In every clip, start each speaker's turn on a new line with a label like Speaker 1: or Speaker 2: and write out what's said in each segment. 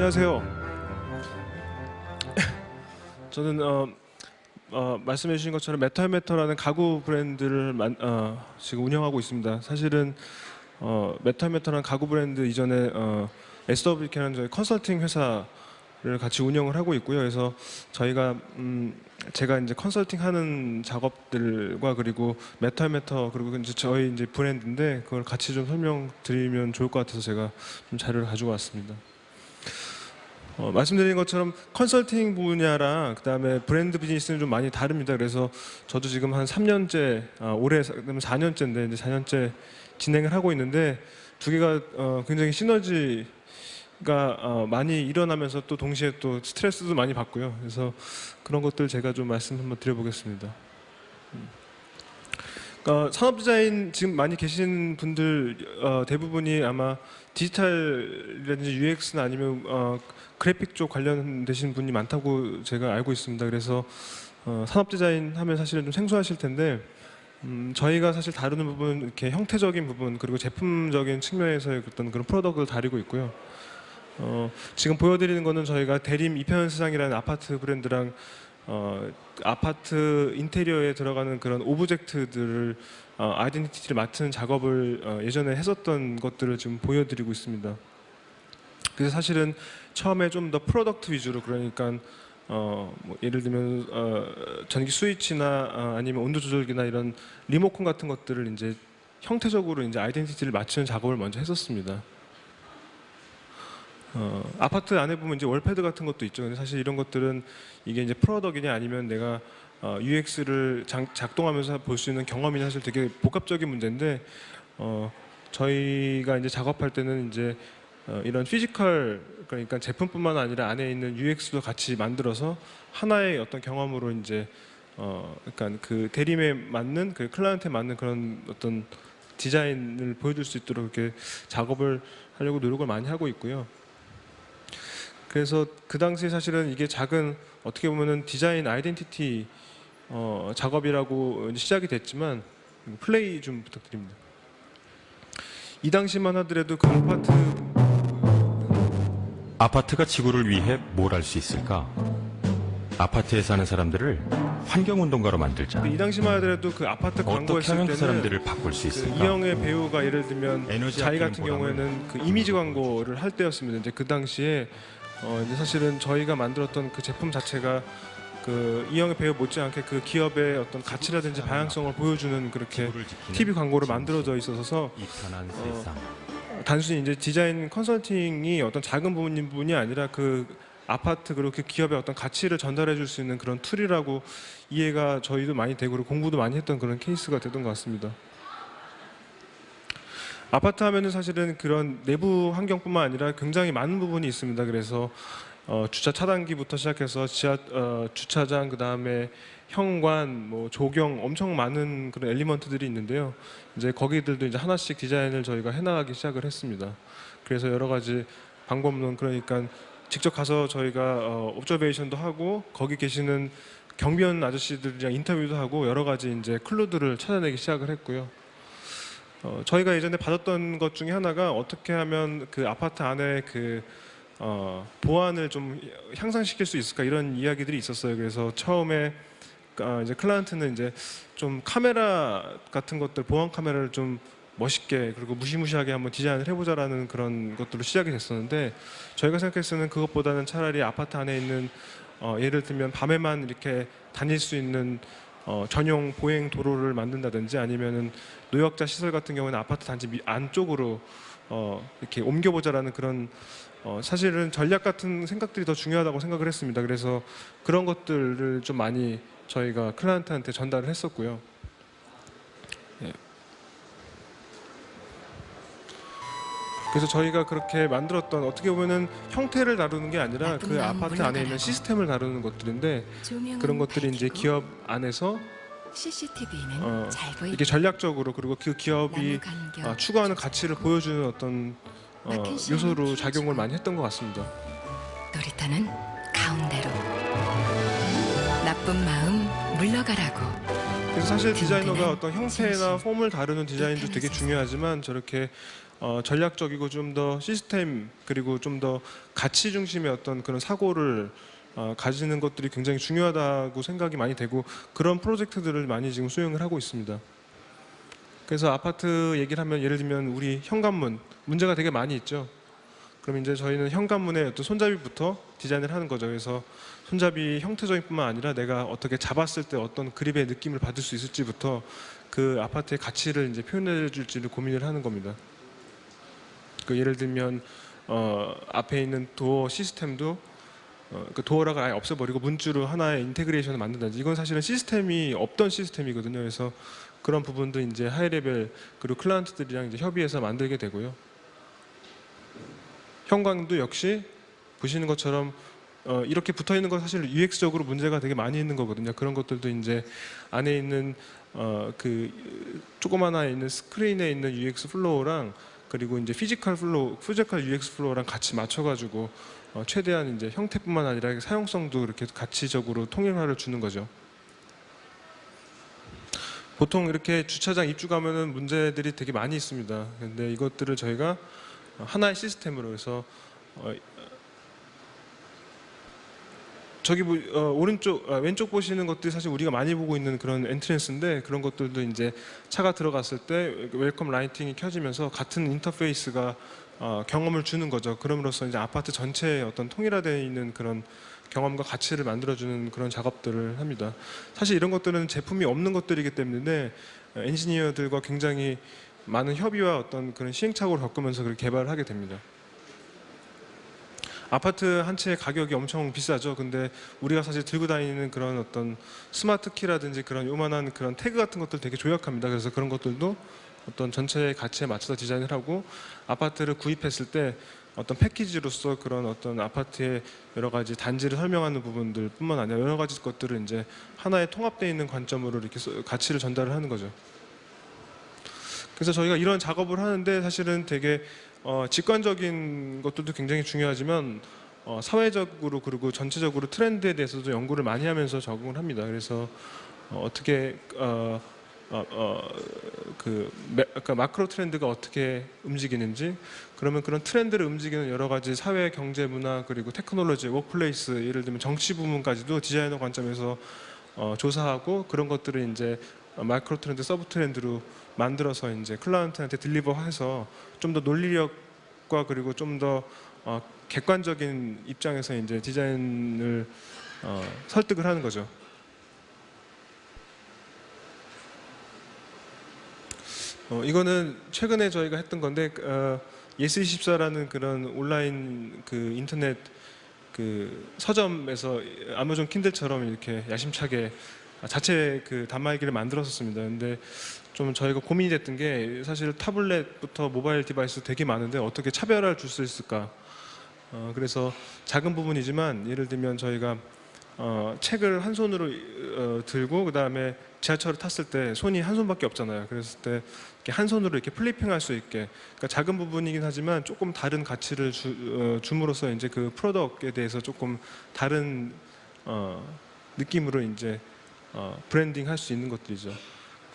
Speaker 1: 안녕하세요. 저는 말씀해 주신 것처럼 메탈메터라는 가구 브랜드를 지금 운영하고 있습니다. 사실은 메탈메터라는 가구 브랜드 이전에 SWK라는 저희 컨설팅 회사를 같이 운영을 하고 있고요. 그래서 저희가 제가 이제 컨설팅하는 작업들과 그리고 메탈메터 그리고 이제 저희 이제 브랜드인데 그걸 같이 좀 설명드리면 좋을 것 같아서 제가 좀 자료를 가지고 왔습니다. 말씀드린 것처럼 컨설팅 분야랑 그다음에 브랜드 비즈니스는 좀 많이 다릅니다. 그래서 저도 지금 한 3년째, 올해 4년째인데 이제 4년째 진행을 하고 있는데 두 개가 굉장히 시너지가 많이 일어나면서 또 동시에 또 스트레스도 많이 받고요. 그래서 그런 것들 제가 좀 말씀 한번 드려보겠습니다. 산업 디자인 지금 많이 계신 분들 대부분이 아마 디지털이라든지 UX나 아니면 그래픽 쪽 관련되신 분이 많다고 제가 알고 있습니다. 그래서 산업 디자인 하면 사실은 좀 생소하실 텐데 저희가 사실 다루는 부분 이렇게 형태적인 부분 그리고 제품적인 측면에서의 어떤 그런 프로덕트를 다루고 있고요. 지금 보여드리는 거는 저희가 대림 이편시장이라는 아파트 브랜드랑 아파트 인테리어에 들어가는 그런 오브젝트들을 아이덴티티를 맡는 작업을 예전에 했었던 것들을 지금 보여드리고 있습니다. 그래서 사실은 처음에 좀 더 프로덕트 위주로 그러니까 뭐 예를 들면 전기 스위치나 아니면 온도 조절기나 이런 리모컨 같은 것들을 이제 형태적으로 이제 아이덴티티를 맞추는 작업을 먼저 했었습니다. 아파트 안에 보면 이제 월패드 같은 것도 있죠. 근데 사실 이런 것들은 이게 이제 프로덕이냐 아니면 내가 UX를 작동하면서 볼 수 있는 경험이냐 사실 되게 복합적인 문제인데 저희가 이제 작업할 때는 이제 이런 피지컬 그러니까 제품뿐만 아니라 안에 있는 UX도 같이 만들어서 하나의 어떤 경험으로 이제 그러니까 그 대림에 맞는 그 클라이언트에 맞는 그런 어떤 디자인을 보여줄 수 있도록 이렇게 작업을 하려고 노력을 많이 하고 있고요. 그래서 그 당시에 사실은 이게 작은 어떻게 보면은 디자인 아이덴티티 작업이라고 시작이 됐지만 플레이 좀 부탁드립니다. 이 당시만 하더라도 그
Speaker 2: 아파트가 지구를 위해 뭘 할 수 있을까? 아파트에 사는 사람들을 환경운동가로 만들자.
Speaker 1: 이 당시만 하더라도 그 아파트 광고
Speaker 2: 어떻게
Speaker 1: 했을
Speaker 2: 하면
Speaker 1: 때는
Speaker 2: 그 사람들을 바꿀 수 있을까?
Speaker 1: 이영애 배우가 예를 들면 자이 같은
Speaker 2: 아끼는
Speaker 1: 경우에는 그 이미지 광고를 할 때였습니다. 이제 그 당시에 이제 사실은 저희가 만들었던 그 제품 자체가 그 이영애 배우 못지않게 그 기업의 어떤 가치라든지 방향성을 보여주는 그렇게 TV 광고를 만들어져 있어서
Speaker 2: 이 편한 세상.
Speaker 1: 단순히 이제 디자인 컨설팅이 어떤 작은 부분이 아니라 그 아파트 그리고 그 기업의 어떤 가치를 전달해 줄 수 있는 그런 툴이라고 이해가 저희도 많이 되고 그리고 공부도 많이 했던 그런 케이스가 되던 것 같습니다. 아파트 하면은 사실은 그런 내부 환경뿐만 아니라 굉장히 많은 부분이 있습니다. 그래서 주차 차단기부터 시작해서 주차장 그 다음에 현관, 뭐 조경 엄청 많은 그런 엘리먼트들이 있는데요. 이제 거기들도 이제 하나씩 디자인을 저희가 해나가기 시작을 했습니다. 그래서 여러 가지 방법론 그러니까 직접 가서 저희가 옵저베이션도 하고 거기 계시는 경비원 아저씨들이랑 인터뷰도 하고 여러 가지 이제 클루들을 찾아내기 시작을 했고요. 저희가 예전에 받았던 것 중에 하나가 어떻게 하면 그 아파트 안에 그 보안을 좀 향상시킬 수 있을까 이런 이야기들이 있었어요. 그래서 처음에 이제 클라이언트는 이제 좀 카메라 같은 것들 보안 카메라를 좀 멋있게 그리고 무시무시하게 한번 디자인을 해보자라는 그런 것들로 시작이 됐었는데 저희가 생각했을 때는 그것보다는 차라리 아파트 안에 있는 예를 들면 밤에만 이렇게 다닐 수 있는 전용 보행 도로를 만든다든지 아니면은 노약자 시설 같은 경우는 아파트 단지 안쪽으로 이렇게 옮겨보자라는 그런 사실은 전략 같은 생각들이 더 중요하다고 생각을 했습니다. 그래서 그런 것들을 좀 많이 저희가 클라이언트한테 전달을 했었고요. 예. 그래서 저희가 그렇게 만들었던 어떻게 보면은 형태를 다루는 게 아니라 그 아파트 안에 있는 시스템을 다루는 것들인데 그런 것들이 이제 기업 안에서
Speaker 3: CCTV는
Speaker 1: 이게 전략적으로 그리고 그 기업이 추구하는 가치를 보여주는 어떤 요소로 작용을 많이 했던 것 같습니다.
Speaker 3: 놀이터는 가운데로 나쁜 마음 물러가라고
Speaker 1: 그래서 사실 디자이너가 어떤 형태나 폼을 다루는 디자인도 되게 중요하지만 저렇게 전략적이고 좀 더 시스템 그리고 좀 더 가치 중심의 어떤 그런 사고를 가지는 것들이 굉장히 중요하다고 생각이 많이 되고 그런 프로젝트들을 많이 지금 수행을 하고 있습니다. 그래서 아파트 얘기를 하면 예를 들면 우리 현관문 문제가 되게 많이 있죠. 그럼 이제 저희는 현관문의 어떤 손잡이부터 디자인을 하는 거죠. 그래서 손잡이 형태적인 뿐만 아니라 내가 어떻게 잡았을 때 어떤 그립의 느낌을 받을 수 있을지부터 그 아파트의 가치를 이제 표현해 줄지를 고민을 하는 겁니다. 그 예를 들면 앞에 있는 도어 시스템도 그 도어락을 아예 없애버리고 문줄로 하나의 인테그레이션을 만든다든지 이건 사실은 시스템이 없던 시스템이거든요. 그래서 그런 부분도 이제 하이레벨 그리고 클라이언트들이랑 이제 협의해서 만들게 되고요. 현관도 역시 보시는 것처럼 이렇게 붙어 있는 건 사실 UX적으로 문제가 되게 많이 있는 거거든요. 그런 것들도 이제 안에 있는 그 조그마나에 있는 스크린에 있는 UX 플로우랑 그리고 이제 피지컬 UX 플로우랑 같이 맞춰가지고 최대한 이제 형태뿐만 아니라 사용성도 이렇게 가치적으로 통일화를 주는 거죠. 보통 이렇게 주차장 입주 가면은 문제들이 되게 많이 있습니다. 근데 이것들을 저희가 하나의 시스템으로 해서 저기 왼쪽 보시는 것들이 사실 우리가 많이 보고 있는 그런 엔트랜스인데 그런 것들도 이제 차가 들어갔을 때 웰컴 라이팅이 켜지면서 같은 인터페이스가 경험을 주는 거죠. 그럼으로써 이제 아파트 전체에 어떤 통일화되어 있는 그런 경험과 가치를 만들어주는 그런 작업들을 합니다. 사실 이런 것들은 제품이 없는 것들이기 때문에 엔지니어들과 굉장히 많은 협의와 어떤 그런 시행착오를 겪으면서 그렇게 개발을 하게 됩니다. 아파트 한 채의 가격이 엄청 비싸죠. 근데 우리가 사실 들고 다니는 그런 어떤 스마트 키라든지 그런 요만한 그런 태그 같은 것들 되게 조약합니다. 그래서 그런 것들도 어떤 전체의 가치에 맞춰서 디자인을 하고 아파트를 구입했을 때 어떤 패키지로서 그런 어떤 아파트의 여러 가지 단지를 설명하는 부분들뿐만 아니라 여러 가지 것들을 이제 하나의 통합되어 있는 관점으로 이렇게 가치를 전달을 하는 거죠. 그래서 저희가 이런 작업을 하는데 사실은 되게 직관적인 것들도 굉장히 중요하지만 사회적으로 그리고 전체적으로 트렌드에 대해서도 연구를 많이 하면서 적응을 합니다. 그래서 어떻게 그러니까 마크로 트렌드가 어떻게 움직이는지 그러면 그런 트렌드를 움직이는 여러 가지 사회, 경제, 문화 그리고 테크놀로지, 워크플레이스 예를 들면 정치 부문까지도 디자이너 관점에서 조사하고 그런 것들을 이제 마이크로 트렌드, 서브 트렌드로 만들어서 이제 클라이언트한테 딜리버해서 좀 더 논리력과 그리고 좀 더 객관적인 입장에서 이제 디자인을 설득을 하는 거죠. 이거는 최근에 저희가 했던 건데 예스24라는 그런 온라인 그 인터넷 그 서점에서 아마존 킨들처럼 이렇게 야심차게 자체 그 단말기를 만들었었습니다. 근데 좀 저희가 고민이 됐던 게 사실 타블렛부터 모바일 디바이스 되게 많은데 어떻게 차별화를 줄 수 있을까? 그래서 작은 부분이지만 예를 들면 저희가 책을 한 손으로 들고 그 다음에 지하철을 탔을 때 손이 한 손밖에 없잖아요. 그랬을 때 이렇게 한 손으로 이렇게 플리핑할 수 있게 그러니까 작은 부분이긴 하지만 조금 다른 가치를 줌으로써 이제 그 프로덕트에 대해서 조금 다른 느낌으로 이제 브랜딩 할 수 있는 것들이죠.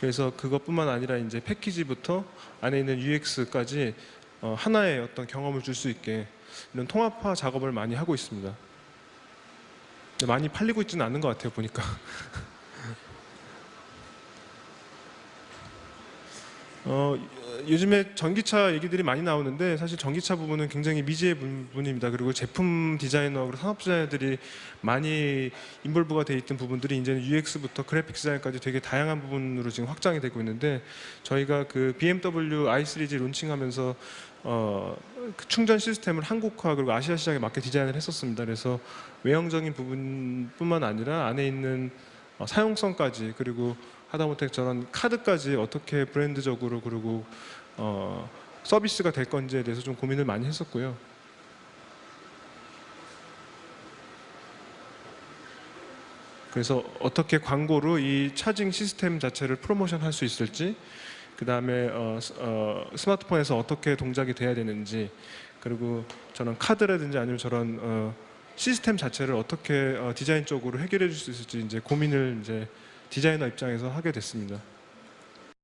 Speaker 1: 그래서 그것뿐만 아니라 이제 패키지부터 안에 있는 UX까지 하나의 어떤 경험을 줄 수 있게 이런 통합화 작업을 많이 하고 있습니다. 많이 팔리고 있지는 않는 것 같아요, 보니까. 요즘에 전기차 얘기들이 많이 나오는데 사실 전기차 부분은 굉장히 미지의 부분입니다. 그리고 제품 디자이너, 그리고 산업 디자이너들이 많이 인볼브가 돼 있던 부분들이 이제는 UX부터 그래픽 디자인까지 되게 다양한 부분으로 지금 확장이 되고 있는데 저희가 그 BMW i3G 론칭하면서 그 충전 시스템을 한국화 그리고 아시아 시장에 맞게 디자인을 했었습니다. 그래서 외형적인 부분뿐만 아니라 안에 있는 사용성까지 그리고 하다못해 저런 카드까지 어떻게 브랜드적으로 그리고 서비스가 될 건지에 대해서 좀 고민을 많이 했었고요. 그래서 어떻게 광고로 이 차징 시스템 자체를 프로모션 할 수 있을지 그 다음에 스마트폰에서 어떻게 동작이 돼야 되는지 그리고 저런 카드라든지 아니면 저런 시스템 자체를 어떻게 디자인적으로 해결해 줄 수 있을지 이제 고민을 이제 디자이너 입장에서 하게 됐습니다.